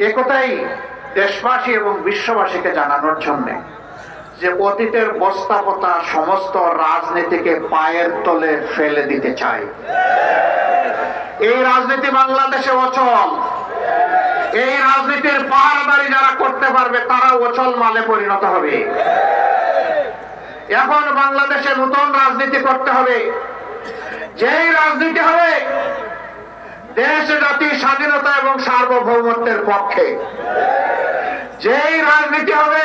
একথাই দেশবাসী এবং বিশ্ববাসীকে জানানোর জন্য যে অতীতের বস্তাপতা সমস্ত রাজনীতিকে পায়ের তলে ফেলে দিতে চাই। এই রাজনীতি বাংলাদেশে অচল। এই রাজনীতির পাহারাদারি যারা করতে পারবে তারা অচল মালে পরিণত হবে। এখন বাংলাদেশে নতুন রাজনীতি করতে হবে, যেই রাজনীতি হবে দেশ জাতি স্বাধীনতা এবং সার্বভৌমত্বের পক্ষে, যেই রাজনীতি হবে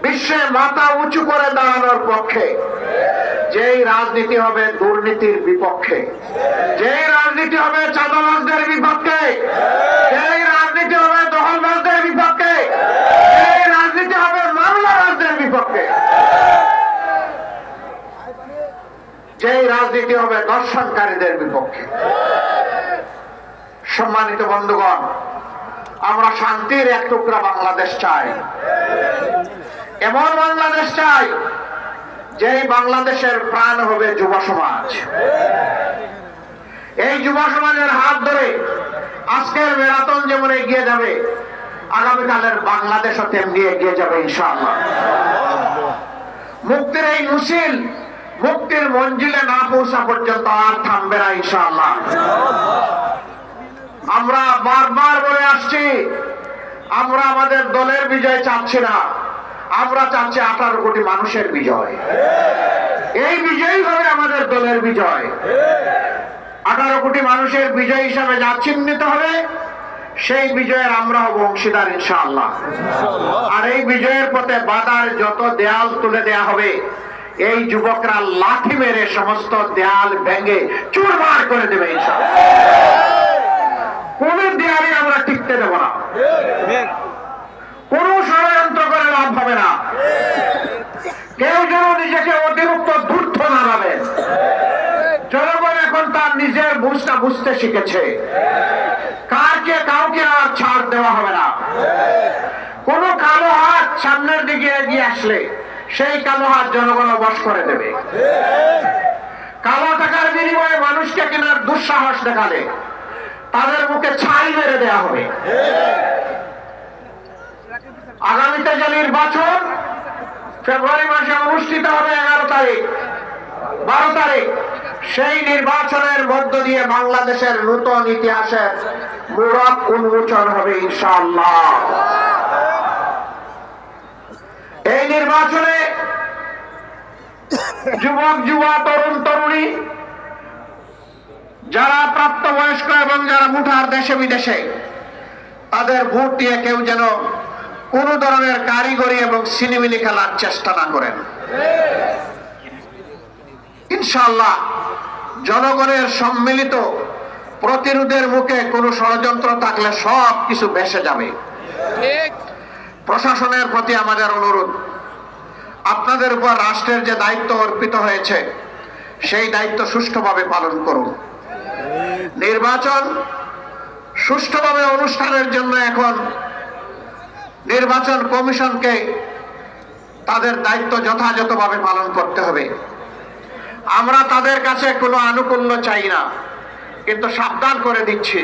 বিশ্বে মাথা উঁচু করে দাঁড়ানোর পক্ষে, যেই রাজনীতি হবে দুর্নীতির বিপক্ষে, যেই রাজনীতি হবে চাঁদাবাজদের বিপক্ষে, যেই রাজনীতি হবে দখলবাজদের বিপক্ষে, যেই রাজনীতি হবে মামলাবাজদের বিপক্ষে, যেই রাজনীতি হবে দর্শনকারীদের বিপক্ষে। সম্মানিত বন্ধুগণ, আমরা শান্তির এক টুকরা বাংলাদেশ চাই, এমন বাংলাদেশ চাই যেই বাংলাদেশের প্রাণ হবে যুব সমাজ। এই যুব সমাজের হাত ধরে আজকের ম্যারাথন যেমন এগিয়ে যাবে, আগামীকালের বাংলাদেশও তেমনি এগিয়ে যাবে ইনশাআল্লাহ। মুক্তির এই মিছিল মুক্তির মঞ্জিলে না পৌঁছা পর্যন্ত আর থামবে না ইনশাআল্লাহ। আমরা বারবার বলে আসছি, আমরা আমাদের দলের বিজয় চাচ্ছি না, আমরা চাচ্ছি 18 কোটি মানুষের বিজয়। এই বিজয় হবে আমাদের দলের বিজয়। 18 কোটি মানুষের বিজয় হিসাবে যা চিহ্নিত হবে সেই বিজয়ের আমরা হব অংশীদার ইনশাআল্লাহ। আর এই বিজয়ের পথে বাধার যত দেয়াল তুলে দেয়া হবে, এই যুবকরা লাঠি মেরে সমস্ত দেয়াল ভেঙে চুরমার করে দেবে ইনশাআল্লাহ। কোন দেয়ালে আমরা টিকতে দেব না, কোন ষড়যন্ত্র করে লাভ হবে না। কেউ যেন নিজেকে অতিরিক্ত ধূর্ত না ভাবেন। জনগণ এখন তার নিজের বুঝটা বুঝতে শিখেছে, কাউকে আর ছাড় দেওয়া হবে না। কোন কালো হাত সামনের দিকে এগিয়ে আসলে সেই কালো হাত জনগণ বশ করে দেবে। কালো টাকার বিনিময়ে মানুষকে কেনার দুঃসাহস দেখালে তাদের মুখে ছাই মেরে দেওয়া হবে। আগামীতে যে নির্বাচন ফেব্রুয়ারি মাসে অনুষ্ঠিত হবে 11 তারিখ 12 তারিখ, সেই নির্বাচনের মধ্য দিয়ে বাংলাদেশের নতুন ইতিহাসের মোড়ক উন্মোচন হবে ইনশাআল্লাহ। এই নির্বাচনে যুবক যুবা তরুণ তরুণী যারা প্রাপ্তবয়স্ক এবং যারা ভোটার দেশে বিদেশে, তাদের ভোট দিয়ে কেউ যেন কোন ধরনের কারিগরি এবং সিনেমিনি খেলার চেষ্টা না করেন। ইনশাআল্লাহ জনগণের সম্মিলিত প্রতিরোধের মুখে কোন ষড়যন্ত্র থাকলে সব কিছু ভেসে যাবে। প্রশাসনের প্রতি আমাদের অনুরোধ, আপনাদের উপর রাষ্ট্রের যে দায়িত্ব অর্পিত হয়েছে সেই দায়িত্ব সুষ্ঠুভাবে পালন করুন। নির্বাচন সুষ্ঠুভাবে অনুষ্ঠানের জন্য এখন নির্বাচন কমিশনকে তাদের দায়িত্ব যথাযথভাবে পালন করতে হবে। আমরা তাদের কাছে কোনো আনুকূল্য চাই না, কিন্তু সাবধান করে দিচ্ছি,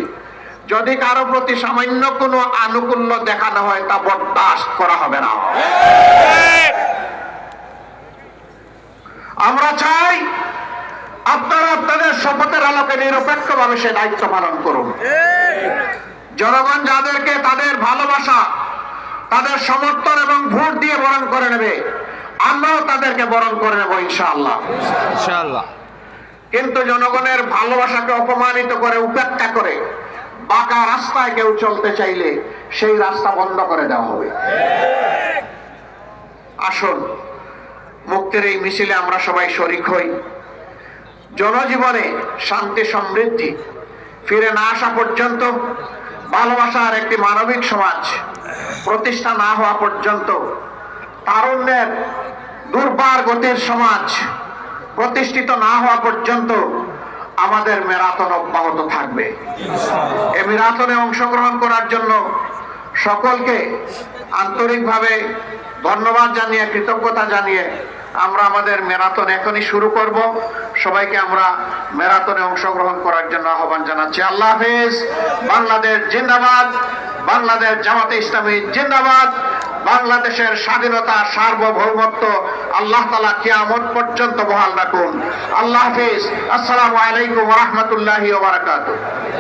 যদি কারো প্রতি সামান্য কোনো আনুকূল্য দেখানো হয় তা বরদাস্ত করা হবে না। আমরা চাই আপনারা আপনাদের শপথের আলোকে নিরপেক্ষভাবে সে দায়িত্ব পালন করুন। জনগণ যাদেরকে তাদের ভালোবাসা, তাদের সমর্থন এবং ভোট দিয়ে বরণ করে নেবে, আমরাও তাদেরকে বরণ করে নেব ইনশাআল্লাহ। কিন্তু জনগণের ভালোবাসাকে অপমানিত করে, উপেক্ষা করে বাঁকা রাস্তায় কেউ চলতে চাইলে সেই রাস্তা বন্ধ করে দেওয়া হবে। আসুন মুক্তির এই মিছিলে আমরা সবাই শরীক হই। জনজীবনে শান্তি সমৃদ্ধি ফিরে না আসা পর্যন্ত, ভালোবাসার একটি মানবিক সমাজ প্রতিষ্ঠা না হওয়া পর্যন্ত, তারুণ্যের দুর্বার গতির সমাজ প্রতিষ্ঠিত না হওয়া পর্যন্ত আমাদের ম্যারাথন অব্যাহত থাকবে। এই ম্যারাথনে অংশগ্রহণ করার জন্য সকলকে আন্তরিকভাবে ধন্যবাদ জানিয়ে, কৃতজ্ঞতা জানিয়ে আমরা আমাদের ম্যারাথন এখনই শুরু করব। সবাইকে আমরা ম্যারাথনে অংশগ্রহণ করার জন্য আহ্বান জানাচ্ছি। আল্লাহ হাফেজ। বাংলাদেশ জিন্দাবাদ। বাংলাদেশ জামাতে ইসলামী জিন্দাবাদ। বাংলাদেশের স্বাধীনতা সার্বভৌমত্ব আল্লাহ তাআলা কিয়ামত পর্যন্ত বহাল রাখুন। আল্লাহ হাফেজ। আসসালামু আলাইকুম ওয়া রাহমাতুল্লাহি ওয়া বারাকাতুহু।